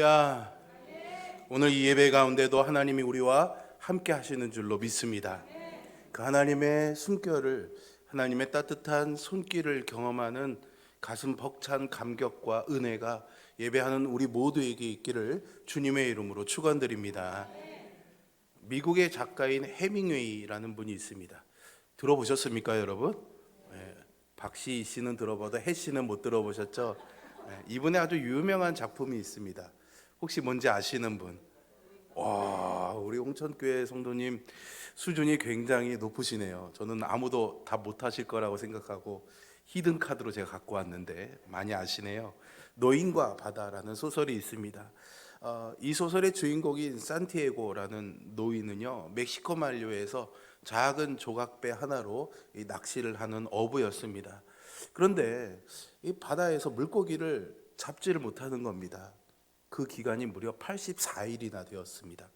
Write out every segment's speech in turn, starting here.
할렐루야. 오늘 이 예배 가운데도 하나님이 우리와 함께 하시는 줄로 믿습니다. 그 하나님의 숨결을, 하나님의 따뜻한 손길을 경험하는 가슴 벅찬 감격과 은혜가 예배하는 우리 모두에게 있기를 주님의 이름으로 축원드립니다. 미국의 작가인 해밍웨이라는 분이 있습니다. 들어보셨습니까, 여러분? 박시 씨는 들어봐도 해 씨는 못 들어보셨죠? 이분의 아주 유명한 작품이 있습니다. 혹시 뭔지 아시는 분? 와, 우리 홍천교회 성도님 수준이 굉장히 높으시네요. 저는 아무도 다 못하실 거라고 생각하고 히든 카드로 제가 갖고 왔는데 많이 아시네요. 노인과 바다라는 소설이 있습니다. 이 소설의 주인공인 산티아고라는 노인은요, 멕시코 만료에서 작은 조각배 하나로 이 낚시를 하는 어부였습니다. 그런데 이 바다에서 물고기를 잡지를 못하는 겁니다. 그 기간이 무려 84일이나 되었습니다.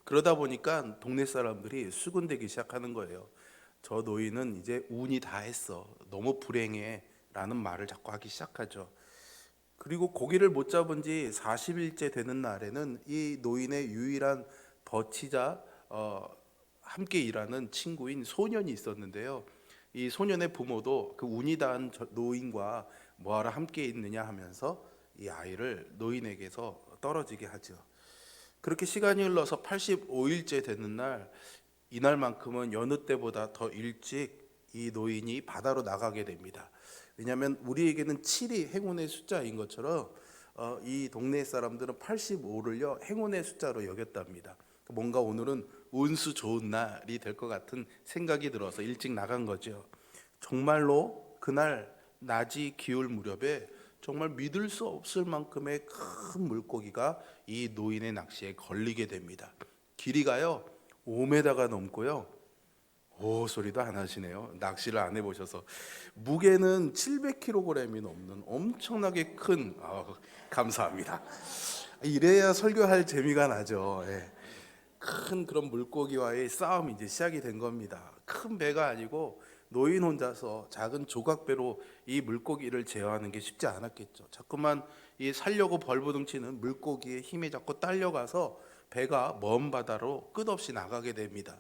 그러다 보니까 동네 사람들이 수군대기 시작하는 거예요. 저 노인은 이제 운이 다 했어, 너무 불행해 라는 말을 자꾸 하기 시작하죠. 그리고 고기를 못 잡은 지 40일째 되는 날에는 이 노인의 유일한 버티자 함께 일하는 친구인 소년이 있었는데요. 이 소년의 부모도 그 운이 닿은 노인과 뭐하러 함께 있느냐 하면서 이 아이를 노인에게서 떨어지게 하죠. 그렇게 시간이 흘러서 85일째 되는 날, 이날만큼은 여느 때보다 더 일찍 이 노인이 바다로 나가게 됩니다. 왜냐하면 우리에게는 7이 행운의 숫자인 것처럼 이 동네 사람들은 85를요 행운의 숫자로 여겼답니다. 뭔가 오늘은 운수 좋은 날이 될 것 같은 생각이 들어서 일찍 나간 거죠. 정말로 그날 낮이 기울 무렵에 정말 믿을 수 없을 만큼의 큰 물고기가 이 노인의 낚시에 걸리게 됩니다. 길이가요 5m가 넘고요, 오 소리도 안 하시네요. 낚시를 안 해보셔서. 무게는 700kg이 넘는 엄청나게 큰, 감사합니다. 이래야 설교할 재미가 나죠. 큰 그런 물고기와의 싸움이 이제 시작이 된 겁니다. 큰 배가 아니고 노인 혼자서 작은 조각배로 이 물고기를 제어하는 게 쉽지 않았겠죠. 자꾸만 이 살려고 벌부둥치는 물고기의 힘에 자꾸 딸려가서 배가 먼 바다로 끝없이 나가게 됩니다.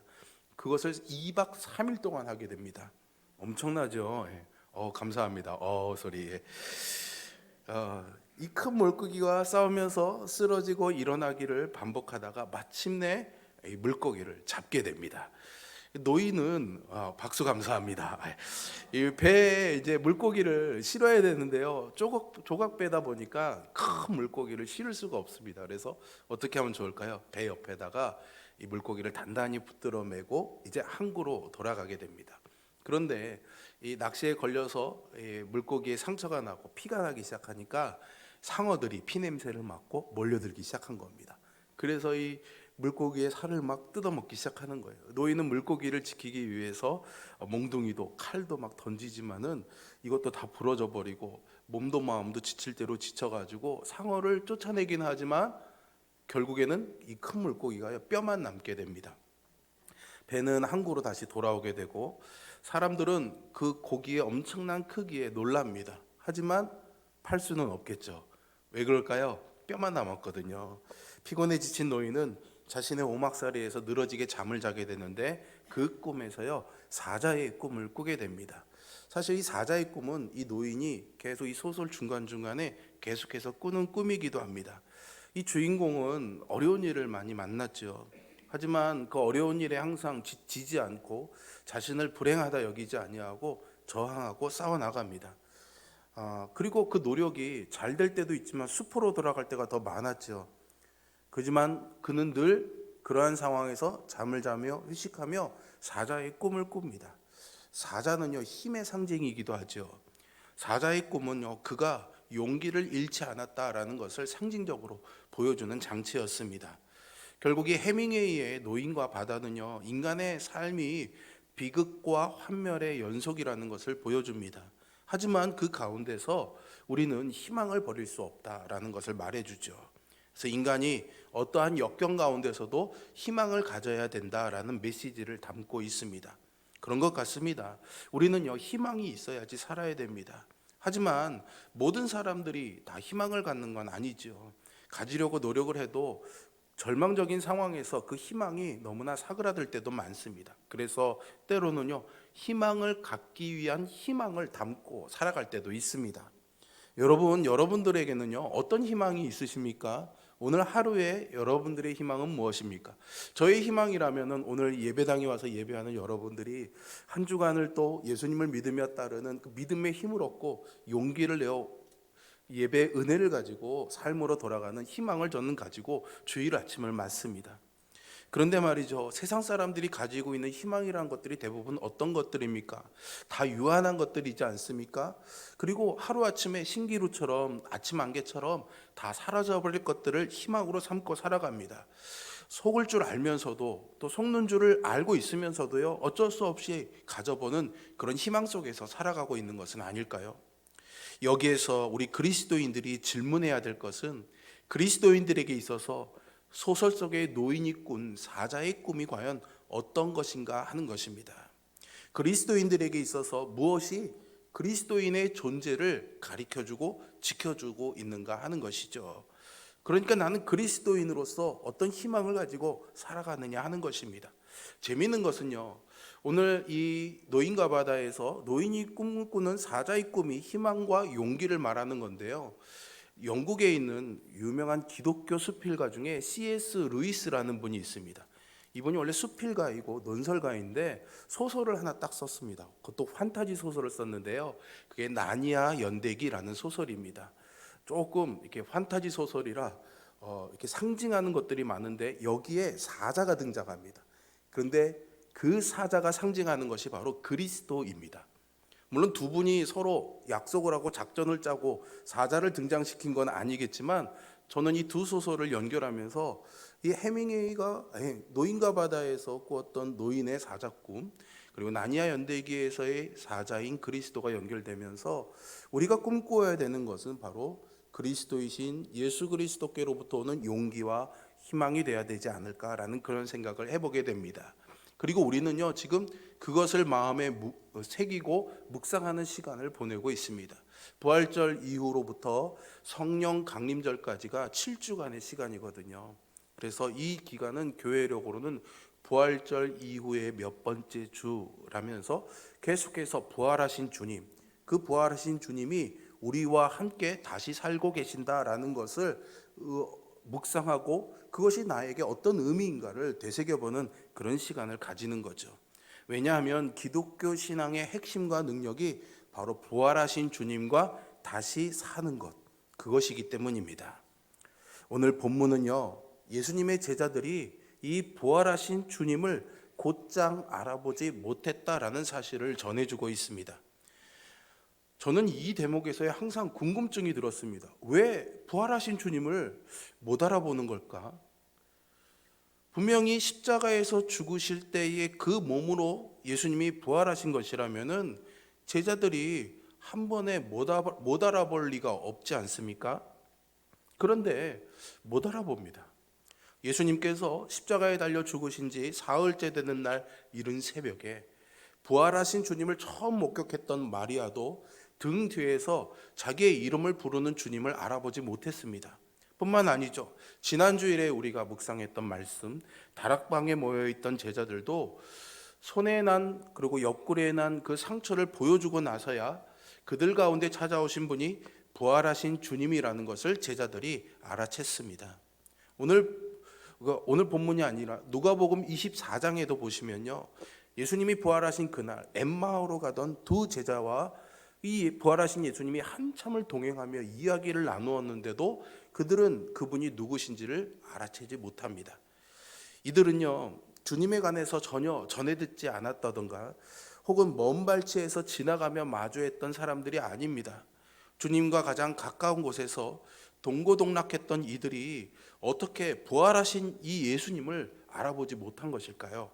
그것을 2박 3일 동안 하게 됩니다. 엄청나죠. 감사합니다. 소리. 이 큰 물고기와 싸우면서 쓰러지고 일어나기를 반복하다가 마침내 이 물고기를 잡게 됩니다. 노인은 박수 감사합니다. 이 배에 이제 물고기를 실어야 되는데요, 조각배다 보니까 큰 물고기를 실을 수가 없습니다. 그래서 어떻게 하면 좋을까요? 배 옆에다가 이 물고기를 단단히 붙들어 매고 이제 항구로 돌아가게 됩니다. 그런데 이 낚시에 걸려서 이 물고기에 상처가 나고 피가 나기 시작하니까 상어들이 피 냄새를 맡고 몰려들기 시작한 겁니다. 그래서 이 물고기의 살을 막 뜯어먹기 시작하는 거예요. 노인은 물고기를 지키기 위해서 몽둥이도 칼도 막 던지지만은 이것도 다 부러져 버리고 몸도 마음도 지칠 대로 지쳐가지고 상어를 쫓아내긴 하지만 결국에는 이 큰 물고기가 뼈만 남게 됩니다. 배는 항구로 다시 돌아오게 되고 사람들은 그 고기의 엄청난 크기에 놀랍니다. 하지만 팔 수는 없겠죠. 왜 그럴까요? 뼈만 남았거든요. 피곤해 지친 노인은 자신의 오막살이에서 늘어지게 잠을 자게 되는데 그 꿈에서요 사자의 꿈을 꾸게 됩니다. 사실 이 사자의 꿈은 이 노인이 계속 이 소설 중간중간에 계속해서 꾸는 꿈이기도 합니다. 이 주인공은 어려운 일을 많이 만났죠. 하지만 그 어려운 일에 항상 지지 않고 자신을 불행하다 여기지 아니하고 저항하고 싸워 나갑니다. 그리고 그 노력이 잘 될 때도 있지만 수포로 돌아갈 때가 더 많았죠. 그지만 그는 늘 그러한 상황에서 잠을 자며 휴식하며 사자의 꿈을 꿉니다. 사자는요 힘의 상징이기도 하죠. 사자의 꿈은요 그가 용기를 잃지 않았다라는 것을 상징적으로 보여주는 장치였습니다. 결국 이 해밍웨이의 노인과 바다는요 인간의 삶이 비극과 환멸의 연속이라는 것을 보여줍니다. 하지만 그 가운데서 우리는 희망을 버릴 수 없다라는 것을 말해주죠. 그래서 인간이 어떠한 역경 가운데서도 희망을 가져야 된다라는 메시지를 담고 있습니다. 그런 것 같습니다. 우리는요 희망이 있어야지 살아야 됩니다. 하지만 모든 사람들이 다 희망을 갖는 건 아니죠. 가지려고 노력을 해도 절망적인 상황에서 그 희망이 너무나 사그라들 때도 많습니다. 그래서 때로는요, 희망을 갖기 위한 희망을 담고 살아갈 때도 있습니다. 여러분들에게는요, 어떤 희망이 있으십니까? 오늘 하루에 여러분들의 희망은 무엇입니까? 저의 희망이라면은 오늘 예배당에 와서 예배하는 여러분들이 한 주간을 또 예수님을 믿으며 따르는 그 믿음의 힘을 얻고 용기를 내어 예배 은혜를 가지고 삶으로 돌아가는 희망을 저는 가지고 주일 아침을 맞습니다. 그런데 말이죠, 세상 사람들이 가지고 있는 희망이라는 것들이 대부분 어떤 것들입니까? 다 유한한 것들이지 않습니까? 그리고 하루아침에 신기루처럼 아침 안개처럼 다 사라져버릴 것들을 희망으로 삼고 살아갑니다. 속을 줄 알면서도 또 속는 줄을 알고 있으면서도요, 어쩔 수 없이 가져보는 그런 희망 속에서 살아가고 있는 것은 아닐까요? 여기에서 우리 그리스도인들이 질문해야 될 것은 그리스도인들에게 있어서 소설 속의 노인이 꾼 사자의 꿈이 과연 어떤 것인가 하는 것입니다. 그리스도인들에게 있어서 무엇이 그리스도인의 존재를 가리켜주고 지켜주고 있는가 하는 것이죠. 그러니까 나는 그리스도인으로서 어떤 희망을 가지고 살아가느냐 하는 것입니다. 재미있는 것은요, 오늘 이 노인과 바다에서 노인이 꿈꾸는 사자의 꿈이 희망과 용기를 말하는 건데요, 영국에 있는 유명한 기독교 수필가 중에 C.S. 루이스라는 분이 있습니다. 이분이 원래 수필가이고 논설가인데 소설을 하나 딱 썼습니다. 그것도 판타지 소설을 썼는데요, 그게 나니아 연대기라는 소설입니다. 조금 이렇게 판타지 소설이라 이렇게 상징하는 것들이 많은데 여기에 사자가 등장합니다. 그런데 그 사자가 상징하는 것이 바로 그리스도입니다. 물론 두 분이 서로 약속을 하고 작전을 짜고 사자를 등장시킨 건 아니겠지만, 저는 이 두 소설을 연결하면서 이 해밍웨이가 노인과 바다에서 꾸었던 노인의 사자 꿈, 그리고 나니아 연대기에서의 사자인 그리스도가 연결되면서 우리가 꿈꾸어야 되는 것은 바로 그리스도이신 예수 그리스도께로부터 오는 용기와 희망이 되어야 되지 않을까라는 그런 생각을 해보게 됩니다. 그리고 우리는요, 지금 그것을 마음에 새기고 묵상하는 시간을 보내고 있습니다. 부활절 이후로부터 성령 강림절까지가 7주간의 시간이거든요. 그래서 이 기간은 교회력으로는 부활절 이후의 몇 번째 주라면서 계속해서 부활하신 주님, 그 부활하신 주님이 우리와 함께 다시 살고 계신다라는 것을 묵상하고 그것이 나에게 어떤 의미인가를 되새겨보는 그런 시간을 가지는 거죠. 왜냐하면 기독교 신앙의 핵심과 능력이 바로 부활하신 주님과 다시 사는 것, 그것이기 때문입니다. 오늘 본문은요, 예수님의 제자들이 이 부활하신 주님을 곧장 알아보지 못했다라는 사실을 전해주고 있습니다. 저는 이 대목에서 항상 궁금증이 들었습니다. 왜 부활하신 주님을 못 알아보는 걸까? 분명히 십자가에서 죽으실 때의 그 몸으로 예수님이 부활하신 것이라면은 제자들이 한 번에 못 알아볼 리가 없지 않습니까? 그런데 못 알아봅니다. 예수님께서 십자가에 달려 죽으신 지 사흘째 되는 날 이른 새벽에 부활하신 주님을 처음 목격했던 마리아도 등 뒤에서 자기의 이름을 부르는 주님을 알아보지 못했습니다. 뿐만 아니죠, 지난주일에 우리가 묵상했던 말씀, 다락방에 모여있던 제자들도 손에 난 그리고 옆구리에 난 그 상처를 보여주고 나서야 그들 가운데 찾아오신 분이 부활하신 주님이라는 것을 제자들이 알아챘습니다. 오늘 본문이 아니라 누가복음 24장에도 보시면요, 예수님이 부활하신 그날 엠마오로 가던 두 제자와 이 부활하신 예수님이 한참을 동행하며 이야기를 나누었는데도 그들은 그분이 누구신지를 알아채지 못합니다. 이들은요, 주님에 관해서 전혀 전해 듣지 않았다던가 혹은 먼 발치에서 지나가며 마주했던 사람들이 아닙니다. 주님과 가장 가까운 곳에서 동고동락했던 이들이 어떻게 부활하신 이 예수님을 알아보지 못한 것일까요?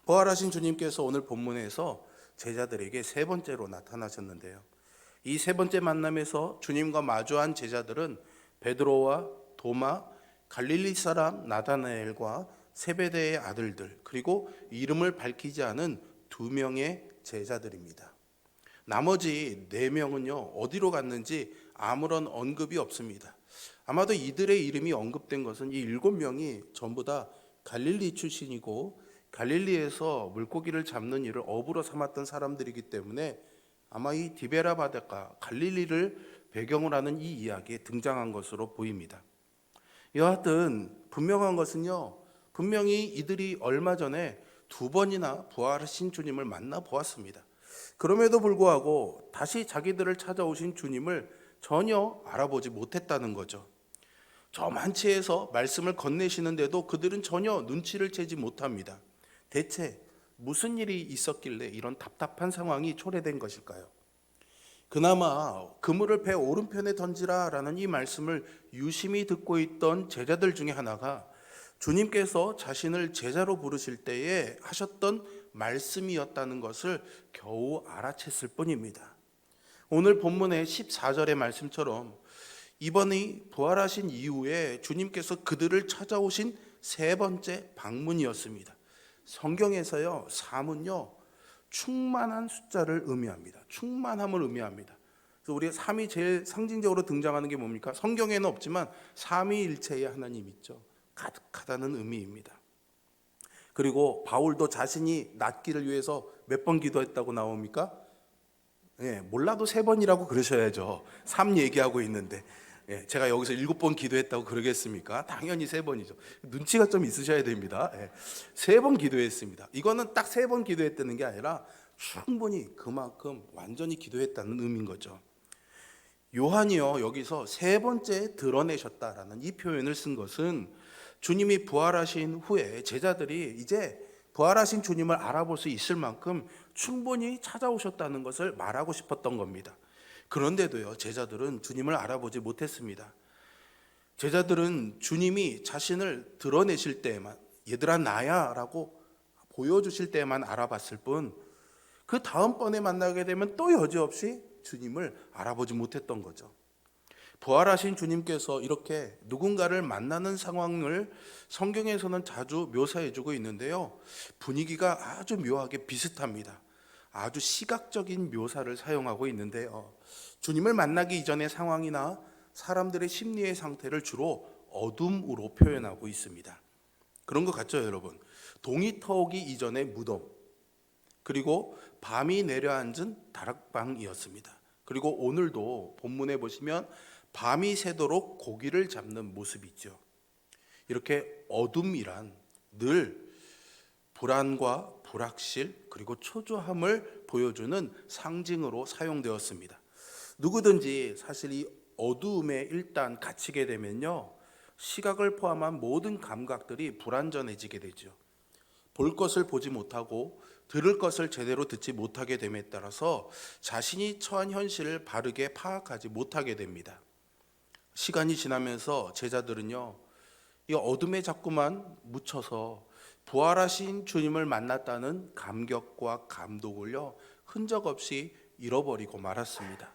부활하신 주님께서 오늘 본문에서 제자들에게 세 번째로 나타나셨는데요, 이 세 번째 만남에서 주님과 마주한 제자들은 베드로와 도마, 갈릴리 사람 나다나엘과 세베대의 아들들, 그리고 이름을 밝히지 않은 두 명의 제자들입니다. 나머지 네 명은요, 어디로 갔는지 아무런 언급이 없습니다. 아마도 이들의 이름이 언급된 것은 이 7명이 전부 다 갈릴리 출신이고 갈릴리에서 물고기를 잡는 일을 업으로 삼았던 사람들이기 때문에 아마 이 디베라 바닷가 갈릴리를 배경으로 하는 이 이야기에 등장한 것으로 보입니다. 여하튼 분명한 것은요, 분명히 이들이 얼마 전에 2번이나 부활하신 주님을 만나 보았습니다. 그럼에도 불구하고 다시 자기들을 찾아오신 주님을 전혀 알아보지 못했다는 거죠. 저 만치에서 말씀을 건네시는데도 그들은 전혀 눈치를 채지 못합니다. 대체 무슨 일이 있었길래 이런 답답한 상황이 초래된 것일까요? 그나마 그물을 배 오른편에 던지라 라는 이 말씀을 유심히 듣고 있던 제자들 중에 하나가 주님께서 자신을 제자로 부르실 때에 하셨던 말씀이었다는 것을 겨우 알아챘을 뿐입니다. 오늘 본문의 14절의 말씀처럼 이번이 부활하신 이후에 주님께서 그들을 찾아오신 3번째 방문이었습니다. 성경에서요, 3은요 충만한 숫자를 의미합니다. 충만함을 의미합니다. 그래서 우리 3이 제일 상징적으로 등장하는 게 뭡니까? 성경에는 없지만 삼위일체의 하나님 있죠. 가득하다는 의미입니다. 그리고 바울도 자신이 낫기를 위해서 몇 번 기도했다고 나옵니까? 몰라도 3번이라고 그러셔야죠. 3 얘기하고 있는데 제가 여기서 7번 기도했다고 그러겠습니까? 당연히 3번이죠. 눈치가 좀 있으셔야 됩니다. 3번 기도했습니다. 이거는 딱 3번 기도했다는 게 아니라 충분히 그만큼 완전히 기도했다는 의미인 거죠. 요한이요, 여기서 3번째 드러내셨다라는 이 표현을 쓴 것은 주님이 부활하신 후에 제자들이 이제 부활하신 주님을 알아볼 수 있을 만큼 충분히 찾아오셨다는 것을 말하고 싶었던 겁니다. 그런데도요, 제자들은 주님을 알아보지 못했습니다. 제자들은 주님이 자신을 드러내실 때에만, 얘들아 나야 라고 보여주실 때에만 알아봤을 뿐, 그 다음번에 만나게 되면 또 여지없이 주님을 알아보지 못했던 거죠. 부활하신 주님께서 이렇게 누군가를 만나는 상황을 성경에서는 자주 묘사해주고 있는데요, 분위기가 아주 묘하게 비슷합니다. 아주 시각적인 묘사를 사용하고 있는데요, 주님을 만나기 이전의 상황이나 사람들의 심리의 상태를 주로 어둠으로 표현하고 있습니다. 그런 것 같죠, 여러분? 동이 터오기 이전의 무덤, 그리고 밤이 내려앉은 다락방이었습니다. 그리고 오늘도 본문에 보시면 밤이 새도록 고기를 잡는 모습이죠. 이렇게 어둠이란 늘 불안과 불확실 그리고 초조함을 보여주는 상징으로 사용되었습니다. 누구든지 사실 이 어두움에 일단 갇히게 되면요, 시각을 포함한 모든 감각들이 불완전해지게 되죠. 볼 것을 보지 못하고 들을 것을 제대로 듣지 못하게 됨에 따라서 자신이 처한 현실을 바르게 파악하지 못하게 됩니다. 시간이 지나면서 제자들은요, 이 어둠에 자꾸만 묻혀서 부활하신 주님을 만났다는 감격과 감동을요, 흔적 없이 잃어버리고 말았습니다.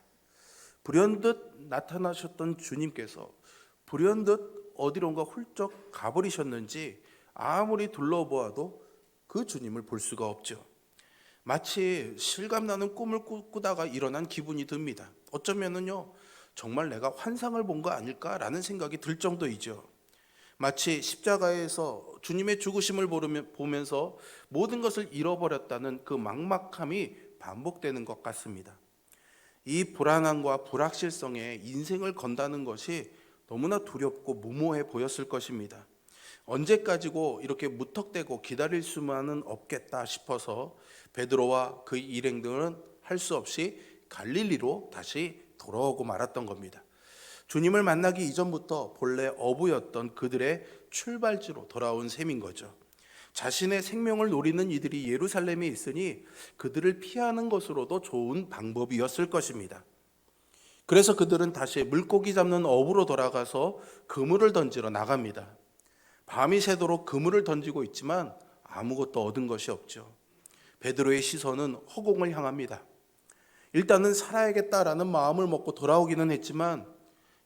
불현듯 나타나셨던 주님께서 불현듯 어디론가 훌쩍 가버리셨는지 아무리 둘러보아도 그 주님을 볼 수가 없죠. 마치 실감나는 꿈을 꾸다가 일어난 기분이 듭니다. 어쩌면은요, 정말 내가 환상을 본 거 아닐까라는 생각이 들 정도이죠. 마치 십자가에서 주님의 죽으심을 보면서 모든 것을 잃어버렸다는 그 막막함이 반복되는 것 같습니다. 이 불안함과 불확실성에 인생을 건다는 것이 너무나 두렵고 무모해 보였을 것입니다. 언제까지고 이렇게 무턱대고 기다릴 수만은 없겠다 싶어서 베드로와 그 일행들은 할 수 없이 갈릴리로 다시 돌아오고 말았던 겁니다. 주님을 만나기 이전부터 본래 어부였던 그들의 출발지로 돌아온 셈인 거죠. 자신의 생명을 노리는 이들이 예루살렘에 있으니 그들을 피하는 것으로도 좋은 방법이었을 것입니다. 그래서 그들은 다시 물고기 잡는 어부로 돌아가서 그물을 던지러 나갑니다. 밤이 새도록 그물을 던지고 있지만 아무것도 얻은 것이 없죠. 베드로의 시선은 허공을 향합니다. 일단은 살아야겠다라는 마음을 먹고 돌아오기는 했지만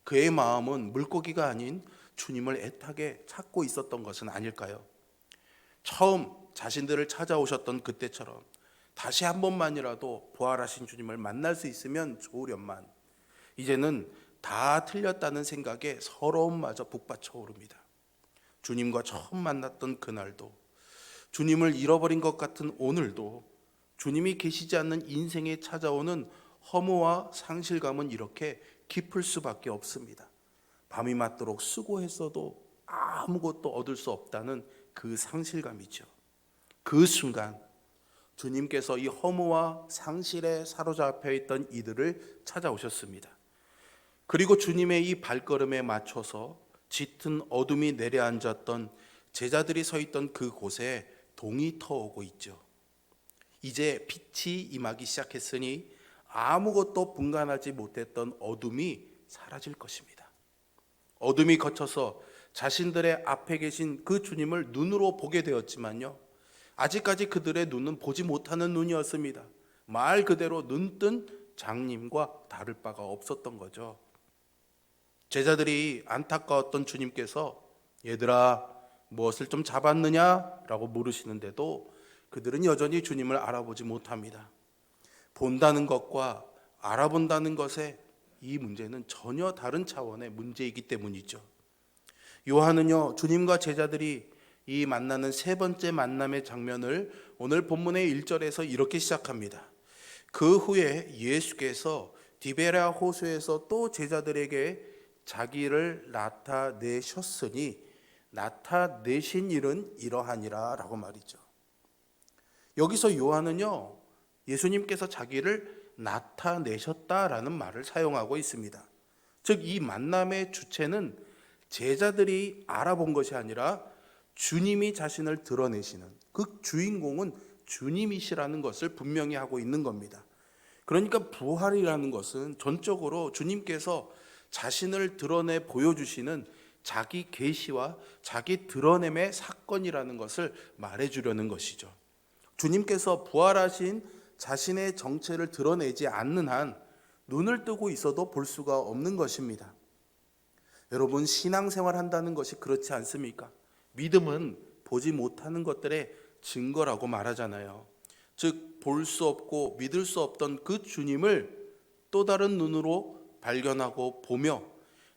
그의 마음은 물고기가 아닌 주님을 애타게 찾고 있었던 것은 아닐까요? 처음 자신들을 찾아오셨던 그때처럼 다시 한 번만이라도 부활하신 주님을 만날 수 있으면 좋으련만, 이제는 다 틀렸다는 생각에 서러움마저 북받쳐 오릅니다. 주님과 처음 만났던 그날도, 주님을 잃어버린 것 같은 오늘도, 주님이 계시지 않는 인생에 찾아오는 허무와 상실감은 이렇게 깊을 수밖에 없습니다. 밤이 맞도록 수고했어도 아무것도 얻을 수 없다는 그 상실감이죠. 그 순간 주님께서 이 허무와 상실에 사로잡혀 있던 이들을 찾아오셨습니다. 그리고 주님의 이 발걸음에 맞춰서 짙은 어둠이 내려앉았던 제자들이 서 있던 그곳에 동이 터오고 있죠. 이제 빛이 임하기 시작했으니 아무것도 분간하지 못했던 어둠이 사라질 것입니다. 어둠이 거쳐서 자신들의 앞에 계신 그 주님을 눈으로 보게 되었지만요, 아직까지 그들의 눈은 보지 못하는 눈이었습니다. 말 그대로 눈뜬 장님과 다를 바가 없었던 거죠. 제자들이 안타까웠던 주님께서 얘들아 무엇을 좀 잡았느냐? 라고 물으시는데도 그들은 여전히 주님을 알아보지 못합니다. 본다는 것과 알아본다는 것의 이 문제는 전혀 다른 차원의 문제이기 때문이죠. 요한은요, 주님과 제자들이 이 만나는 세 번째 만남의 장면을 오늘 본문의 1절에서 이렇게 시작합니다. 그 후에 예수께서 디베랴 호수에서 또 제자들에게 자기를 나타내셨으니 나타내신 일은 이러하니라 라고 말이죠. 여기서 요한은요, 예수님께서 자기를 나타내셨다라는 말을 사용하고 있습니다. 즉 이 만남의 주체는 제자들이 알아본 것이 아니라 주님이 자신을 드러내시는 그 주인공은 주님이시라는 것을 분명히 하고 있는 겁니다. 그러니까 부활이라는 것은 전적으로 주님께서 자신을 드러내 보여주시는 자기 계시와 자기 드러냄의 사건이라는 것을 말해주려는 것이죠. 주님께서 부활하신 자신의 정체를 드러내지 않는 한 눈을 뜨고 있어도 볼 수가 없는 것입니다. 여러분, 신앙생활 한다는 것이 그렇지 않습니까? 믿음은 보지 못하는 것들의 증거라고 말하잖아요. 즉, 볼 수 없고 믿을 수 없던 그 주님을 또 다른 눈으로 발견하고 보며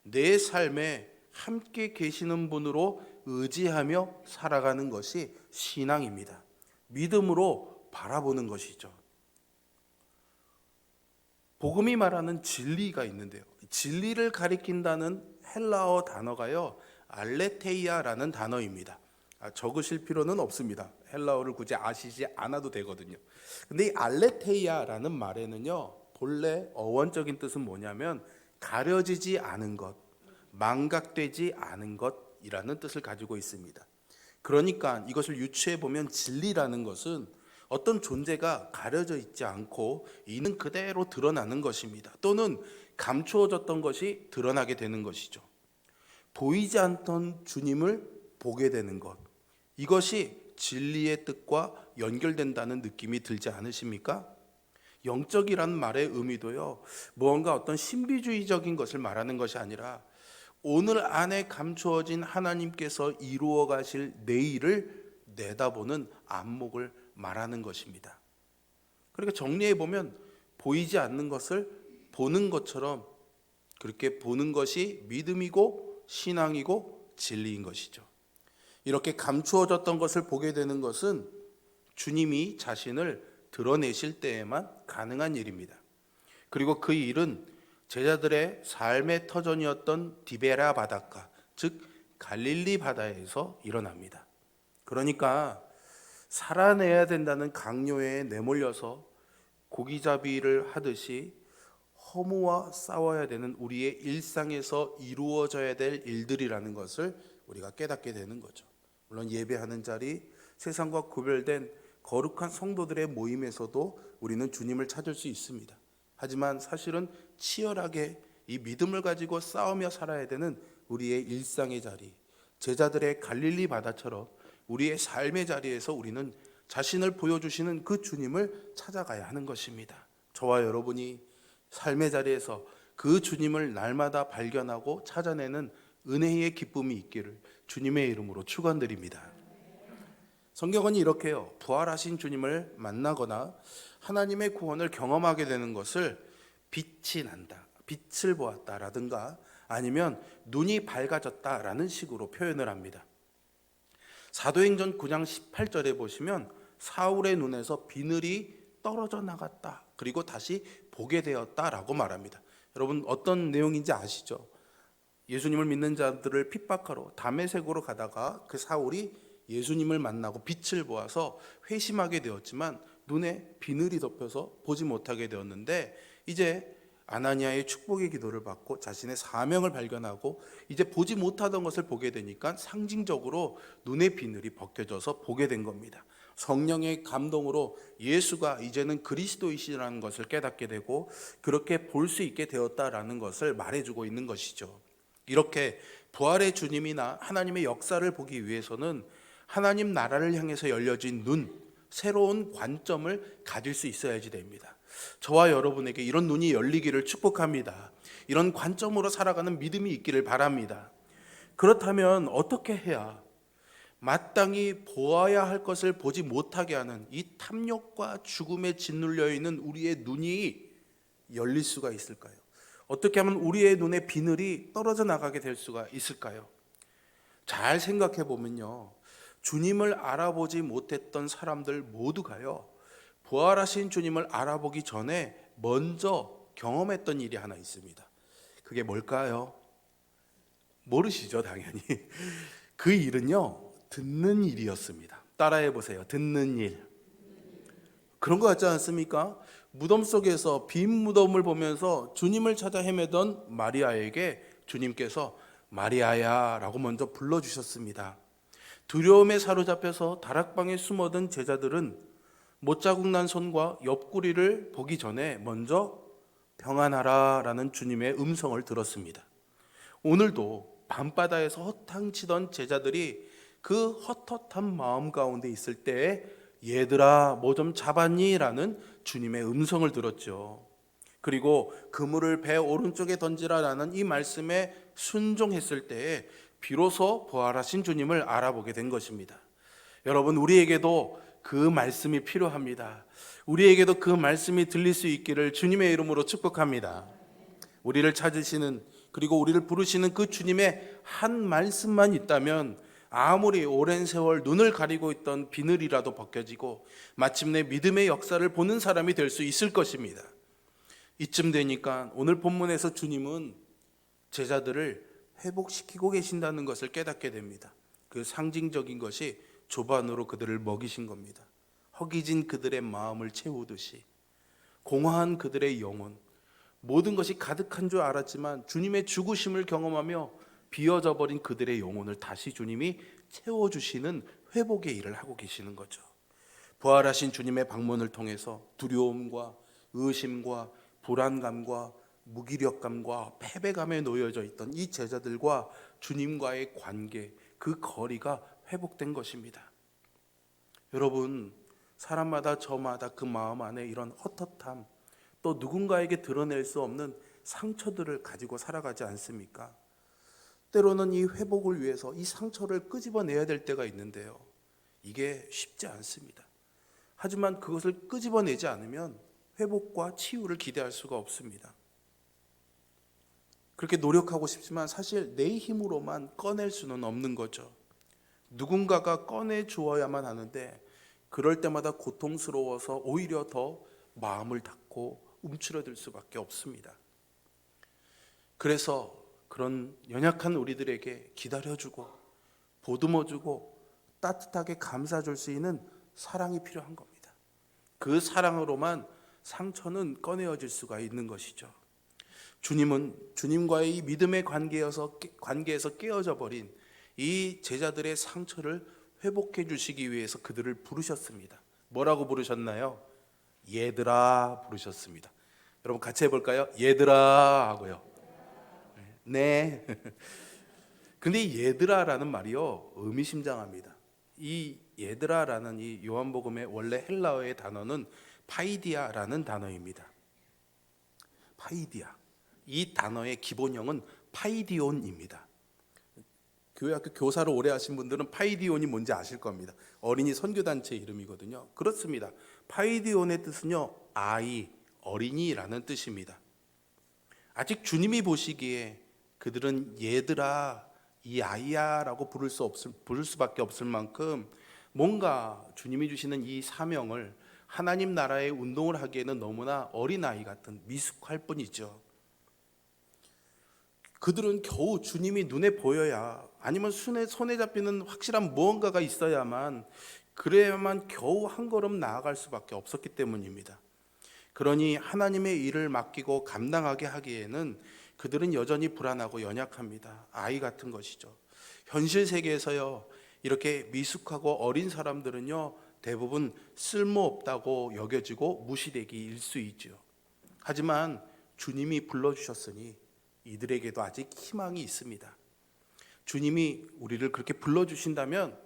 내 삶에 함께 계시는 분으로 의지하며 살아가는 것이 신앙입니다. 믿음으로 바라보는 것이죠. 복음이 말하는 진리가 있는데요, 진리를 가리킨다는 헬라어 단어가요, 알레테이아라는 단어입니다. 적으실 필요는 없습니다. 헬라어를 굳이 아시지 않아도 되거든요. 근데 이 알레테이아라는 말에는요, 본래 어원적인 뜻은 뭐냐면 가려지지 않은 것, 망각되지 않은 것이라는 뜻을 가지고 있습니다. 그러니까 이것을 유추해 보면 진리라는 것은 어떤 존재가 가려져 있지 않고 있는 그대로 드러나는 것입니다. 또는 감추어졌던 것이 드러나게 되는 것이죠. 보이지 않던 주님을 보게 되는 것, 이것이 진리의 뜻과 연결된다는 느낌이 들지 않으십니까? 영적이라는 말의 의미도요, 무언가 어떤 신비주의적인 것을 말하는 것이 아니라 오늘 안에 감추어진 하나님께서 이루어 가실 내일을 내다보는 안목을 말하는 것입니다. 그러니까 정리해 보면 보이지 않는 것을 보는 것처럼 그렇게 보는 것이 믿음이고 신앙이고 진리인 것이죠. 이렇게 감추어졌던 것을 보게 되는 것은 주님이 자신을 드러내실 때에만 가능한 일입니다. 그리고 그 일은 제자들의 삶의 터전이었던 디베랴 바닷가, 즉 갈릴리 바다에서 일어납니다. 그러니까 살아내야 된다는 강요에 내몰려서 고기잡이를 하듯이 허무와 싸워야 되는 우리의 일상에서 이루어져야 될 일들이라는 것을 우리가 깨닫게 되는 거죠. 물론 예배하는 자리, 세상과 구별된 거룩한 성도들의 모임에서도 우리는 주님을 찾을 수 있습니다. 하지만 사실은 치열하게 이 믿음을 가지고 싸우며 살아야 되는 우리의 일상의 자리, 제자들의 갈릴리 바다처럼 우리의 삶의 자리에서 우리는 자신을 보여주시는 그 주님을 찾아가야 하는 것입니다. 저와 여러분이 삶의 자리에서 그 주님을 날마다 발견하고 찾아내는 은혜의 기쁨이 있기를 주님의 이름으로 축원드립니다. 성경은 이렇게요, 부활하신 주님을 만나거나 하나님의 구원을 경험하게 되는 것을 빛이 난다, 빛을 보았다라든가 아니면 눈이 밝아졌다라는 식으로 표현을 합니다. 사도행전 9장 18절에 보시면 사울의 눈에서 비늘이 떨어져 나갔다, 그리고 다시 보게 되었다라고 말합니다. 여러분 어떤 내용인지 아시죠? 예수님을 믿는 자들을 핍박하러 다메섹으로 가다가 그 사울이 예수님을 만나고 빛을 보아서 회심하게 되었지만 눈에 비늘이 덮여서 보지 못하게 되었는데, 이제 아나니아의 축복의 기도를 받고 자신의 사명을 발견하고 이제 보지 못하던 것을 보게 되니까 상징적으로 눈의 비늘이 벗겨져서 보게 된 겁니다. 성령의 감동으로 예수가 이제는 그리스도이시라는 것을 깨닫게 되고 그렇게 볼 수 있게 되었다라는 것을 말해주고 있는 것이죠. 이렇게 부활의 주님이나 하나님의 역사를 보기 위해서는 하나님 나라를 향해서 열려진 눈, 새로운 관점을 가질 수 있어야지 됩니다. 저와 여러분에게 이런 눈이 열리기를 축복합니다. 이런 관점으로 살아가는 믿음이 있기를 바랍니다. 그렇다면 어떻게 해야 마땅히 보아야 할 것을 보지 못하게 하는 이 탐욕과 죽음에 짓눌려 있는 우리의 눈이 열릴 수가 있을까요? 어떻게 하면 우리의 눈에 비늘이 떨어져 나가게 될 수가 있을까요? 잘 생각해 보면요, 주님을 알아보지 못했던 사람들 모두가요, 부활하신 주님을 알아보기 전에 먼저 경험했던 일이 하나 있습니다. 그게 뭘까요? 모르시죠, 당연히. 그 일은요, 듣는 일이었습니다. 따라해 보세요. 듣는 일. 그런 거 같지 않습니까? 무덤 속에서 빈 무덤을 보면서 주님을 찾아 헤매던 마리아에게 주님께서 마리아야 라고 먼저 불러주셨습니다. 두려움에 사로잡혀서 다락방에 숨어든 제자들은 못자국 난 손과 옆구리를 보기 전에 먼저 평안하라 라는 주님의 음성을 들었습니다. 오늘도 밤바다에서 허탕치던 제자들이 그 헛헛한 마음 가운데 있을 때 얘들아 뭐 좀 잡았니? 라는 주님의 음성을 들었죠. 그리고 그물을 배 오른쪽에 던지라라는 이 말씀에 순종했을 때에 비로소 부활하신 주님을 알아보게 된 것입니다. 여러분, 우리에게도 그 말씀이 필요합니다. 우리에게도 그 말씀이 들릴 수 있기를 주님의 이름으로 축복합니다. 우리를 찾으시는, 그리고 우리를 부르시는 그 주님의 한 말씀만 있다면 아무리 오랜 세월 눈을 가리고 있던 비늘이라도 벗겨지고 마침내 믿음의 역사를 보는 사람이 될 수 있을 것입니다. 이쯤 되니까 오늘 본문에서 주님은 제자들을 회복시키고 계신다는 것을 깨닫게 됩니다. 그 상징적인 것이 조반으로 그들을 먹이신 겁니다. 허기진 그들의 마음을 채우듯이 공허한 그들의 영혼, 모든 것이 가득한 줄 알았지만 주님의 죽으심을 경험하며 비어져 버린 그들의 영혼을 다시 주님이 채워주시는 회복의 일을 하고 계시는 거죠. 부활하신 주님의 방문을 통해서 두려움과 의심과 불안감과 무기력감과 패배감에 놓여져 있던 이 제자들과 주님과의 관계, 그 거리가 회복된 것입니다. 여러분, 사람마다 저마다 그 마음 안에 이런 헛헛함, 또 누군가에게 드러낼 수 없는 상처들을 가지고 살아가지 않습니까? 때로는 이 회복을 위해서 이 상처를 끄집어내야 될 때가 있는데요, 이게 쉽지 않습니다. 하지만 그것을 끄집어내지 않으면 회복과 치유를 기대할 수가 없습니다. 그렇게 노력하고 싶지만 사실 내 힘으로만 꺼낼 수는 없는 거죠. 누군가가 꺼내 주어야만 하는데 그럴 때마다 고통스러워서 오히려 더 마음을 닫고 움츠러들 수밖에 없습니다. 그래서 그런 연약한 우리들에게 기다려주고 보듬어주고 따뜻하게 감싸줄 수 있는 사랑이 필요한 겁니다. 그 사랑으로만 상처는 꺼내어질 수가 있는 것이죠. 주님은 주님과의 이 믿음의 관계에서 깨어져 버린 이 제자들의 상처를 회복해 주시기 위해서 그들을 부르셨습니다. 뭐라고 부르셨나요? 얘들아 부르셨습니다. 여러분 같이 해볼까요? 얘들아 하고요. 네. 근데 이 얘들아라는 말이요, 의미심장합니다. 이 얘들아라는 이 요한복음의 원래 헬라어의 단어는 파이디아라는 단어입니다. 파이디아. 이 단어의 기본형은 파이디온입니다. 교회학교 교사를 오래 하신 분들은 파이디온이 뭔지 아실 겁니다. 어린이 선교단체 이름이거든요. 그렇습니다. 파이디온의 뜻은요, 아이, 어린이라는 뜻입니다. 아직 주님이 보시기에 그들은 얘들아, 이 아이야 라고 부를 수밖에 없을 만큼 뭔가 주님이 주시는 이 사명을 하나님 나라의 운동을 하기에는 너무나 어린아이 같은 미숙할 뿐이죠. 그들은 겨우 주님이 눈에 보여야, 아니면 손에 잡히는 확실한 무언가가 있어야만, 그래야만 겨우 한 걸음 나아갈 수밖에 없었기 때문입니다. 그러니 하나님의 일을 맡기고 감당하게 하기에는 그들은 여전히 불안하고 연약합니다. 아이 같은 것이죠. 현실 세계에서요, 이렇게 미숙하고 어린 사람들은요, 대부분 쓸모없다고 여겨지고 무시되기 일쑤이죠. 하지만 주님이 불러주셨으니 이들에게도 아직 희망이 있습니다. 주님이 우리를 그렇게 불러주신다면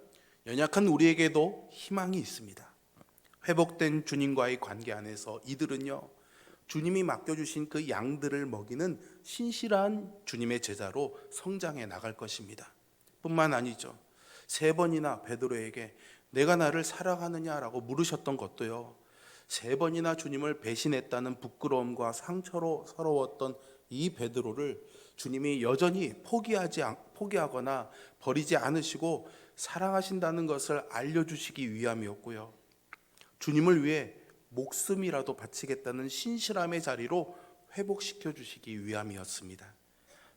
연약한 우리에게도 희망이 있습니다. 회복된 주님과의 관계 안에서 이들은요, 주님이 맡겨주신 그 양들을 먹이는 신실한 주님의 제자로 성장해 나갈 것입니다. 뿐만 아니죠, 3번이나 베드로에게 내가 나를 사랑하느냐라고 물으셨던 것도요, 3번이나 주님을 배신했다는 부끄러움과 상처로 서러웠던 이 베드로를 주님이 여전히 포기하거나 버리지 않으시고 사랑하신다는 것을 알려주시기 위함이었고요, 주님을 위해 목숨이라도 바치겠다는 신실함의 자리로 회복시켜 주시기 위함이었습니다.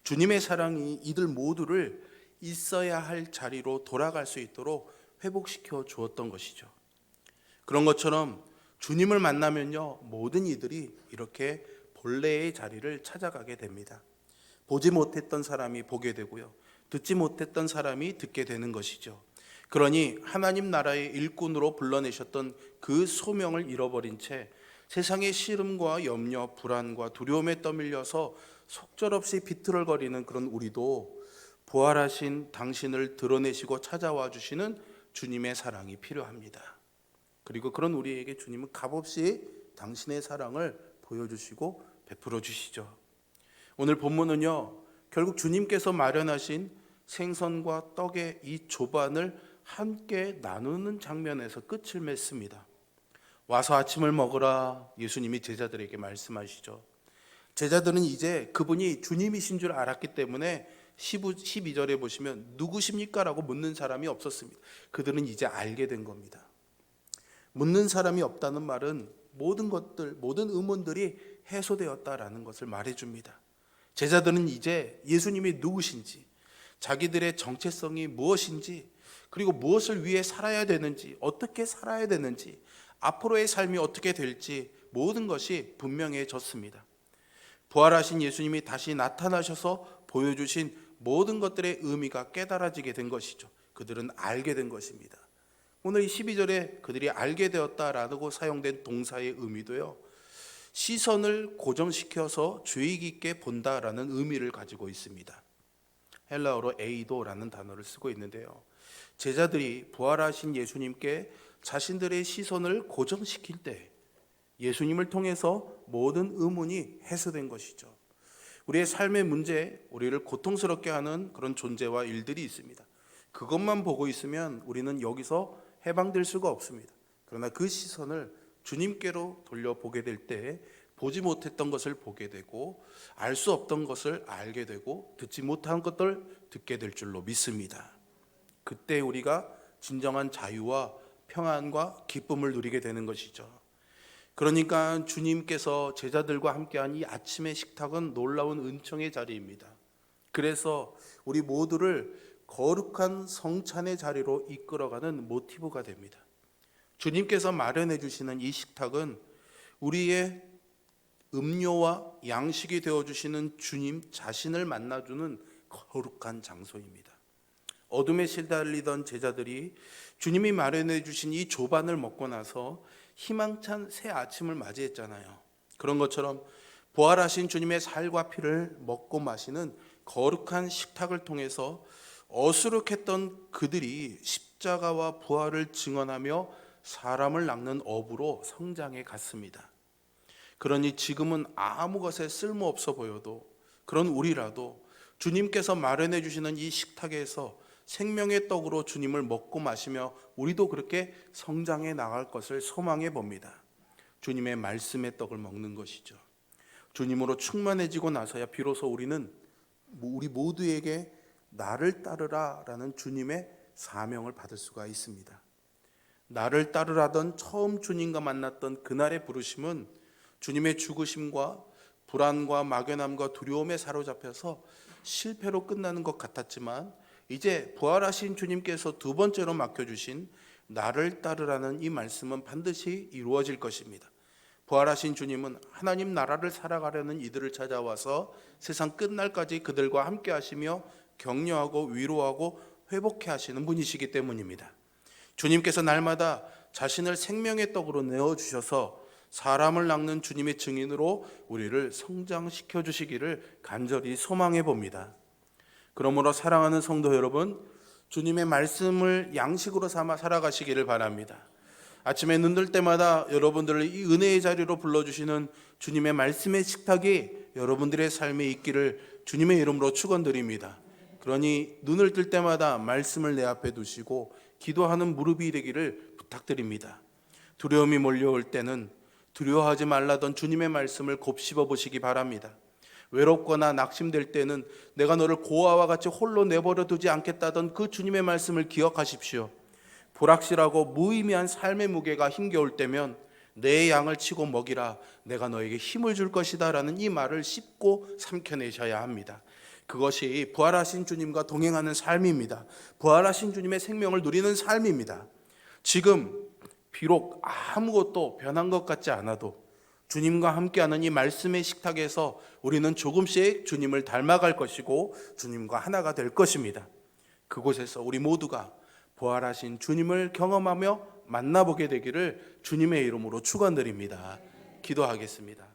주님의 사랑이 이들 모두를 있어야 할 자리로 돌아갈 수 있도록 회복시켜 주었던 것이죠. 그런 것처럼 주님을 만나면요, 모든 이들이 이렇게 본래의 자리를 찾아가게 됩니다. 보지 못했던 사람이 보게 되고요, 듣지 못했던 사람이 듣게 되는 것이죠. 그러니 하나님 나라의 일꾼으로 불러내셨던 그 소명을 잃어버린 채 세상의 시름과 염려, 불안과 두려움에 떠밀려서 속절없이 비틀어거리는 그런 우리도 부활하신 당신을 드러내시고 찾아와 주시는 주님의 사랑이 필요합니다. 그리고 그런 우리에게 주님은 값없이 당신의 사랑을 보여주시고 베풀어 주시죠. 오늘 본문은요, 결국 주님께서 마련하신 생선과 떡의 이 조반을 함께 나누는 장면에서 끝을 맺습니다. 와서 아침을 먹으라, 예수님이 제자들에게 말씀하시죠. 제자들은 이제 그분이 주님이신 줄 알았기 때문에 12절에 보시면 누구십니까? 라고 묻는 사람이 없었습니다. 그들은 이제 알게 된 겁니다. 묻는 사람이 없다는 말은 모든 의문들이 해소되었다라는 것을 말해줍니다. 제자들은 이제 예수님이 누구신지, 자기들의 정체성이 무엇인지, 그리고 무엇을 위해 살아야 되는지, 어떻게 살아야 되는지, 앞으로의 삶이 어떻게 될지 모든 것이 분명해졌습니다. 부활하신 예수님이 다시 나타나셔서 보여주신 모든 것들의 의미가 깨달아지게 된 것이죠. 그들은 알게 된 것입니다. 오늘 이 12절에 그들이 알게 되었다라고 사용된 동사의 의미도요, 시선을 고정시켜서 주의 깊게 본다라는 의미를 가지고 있습니다. 헬라어로 에이도라는 단어를 쓰고 있는데요, 제자들이 부활하신 예수님께 자신들의 시선을 고정시킬 때 예수님을 통해서 모든 의문이 해소된 것이죠. 우리의 삶의 문제, 우리를 고통스럽게 하는 그런 존재와 일들이 있습니다. 그것만 보고 있으면 우리는 여기서 해방될 수가 없습니다. 그러나 그 시선을 주님께로 돌려보게 될 때 보지 못했던 것을 보게 되고, 알 수 없던 것을 알게 되고, 듣지 못한 것들 듣게 될 줄로 믿습니다. 그때 우리가 진정한 자유와 평안과 기쁨을 누리게 되는 것이죠. 그러니까 주님께서 제자들과 함께한 이 아침의 식탁은 놀라운 은총의 자리입니다. 그래서 우리 모두를 거룩한 성찬의 자리로 이끌어가는 모티브가 됩니다. 주님께서 마련해 주시는 이 식탁은 우리의 음료와 양식이 되어주시는 주님 자신을 만나주는 거룩한 장소입니다. 어둠에 시달리던 제자들이 주님이 마련해 주신 이 조반을 먹고 나서 희망찬 새 아침을 맞이했잖아요. 그런 것처럼 부활하신 주님의 살과 피를 먹고 마시는 거룩한 식탁을 통해서 어수룩했던 그들이 십자가와 부활을 증언하며 사람을 낚는 어부로 성장해 갔습니다. 그러니 지금은 아무 것에 쓸모없어 보여도, 그런 우리라도 주님께서 마련해 주시는 이 식탁에서 생명의 떡으로 주님을 먹고 마시며 우리도 그렇게 성장해 나갈 것을 소망해 봅니다. 주님의 말씀의 떡을 먹는 것이죠. 주님으로 충만해지고 나서야 비로소 우리는 우리 모두에게 나를 따르라라는 주님의 사명을 받을 수가 있습니다. 나를 따르라던 처음 주님과 만났던 그날의 부르심은 주님의 죽으심과 불안과 막연함과 두려움에 사로잡혀서 실패로 끝나는 것 같았지만, 이제 부활하신 주님께서 두 번째로 맡겨주신 나를 따르라는 이 말씀은 반드시 이루어질 것입니다. 부활하신 주님은 하나님 나라를 살아가려는 이들을 찾아와서 세상 끝날까지 그들과 함께 하시며 격려하고 위로하고 회복해 하시는 분이시기 때문입니다. 주님께서 날마다 자신을 생명의 떡으로 내어주셔서 사람을 낚는 주님의 증인으로 우리를 성장시켜 주시기를 간절히 소망해 봅니다. 그러므로 사랑하는 성도 여러분, 주님의 말씀을 양식으로 삼아 살아가시기를 바랍니다. 아침에 눈 뜰 때마다 여러분들을 이 은혜의 자리로 불러주시는 주님의 말씀의 식탁이 여러분들의 삶에 있기를 주님의 이름으로 축원드립니다. 그러니 눈을 뜰 때마다 말씀을 내 앞에 두시고 기도하는 무릎이 되기를 부탁드립니다. 두려움이 몰려올 때는 두려워하지 말라던 주님의 말씀을 곱씹어 보시기 바랍니다. 외롭거나 낙심될 때는 내가 너를 고아와 같이 홀로 내버려 두지 않겠다던 그 주님의 말씀을 기억하십시오. 불확실하고 무의미한 삶의 무게가 힘겨울 때면 내 양을 치고 먹이라, 내가 너에게 힘을 줄 것이다 라는 이 말을 씹고 삼켜내셔야 합니다. 그것이 부활하신 주님과 동행하는 삶입니다. 부활하신 주님의 생명을 누리는 삶입니다. 지금 비록 아무것도 변한 것 같지 않아도 주님과 함께하는 이 말씀의 식탁에서 우리는 조금씩 주님을 닮아갈 것이고 주님과 하나가 될 것입니다. 그곳에서 우리 모두가 부활하신 주님을 경험하며 만나보게 되기를 주님의 이름으로 축원드립니다. 기도하겠습니다.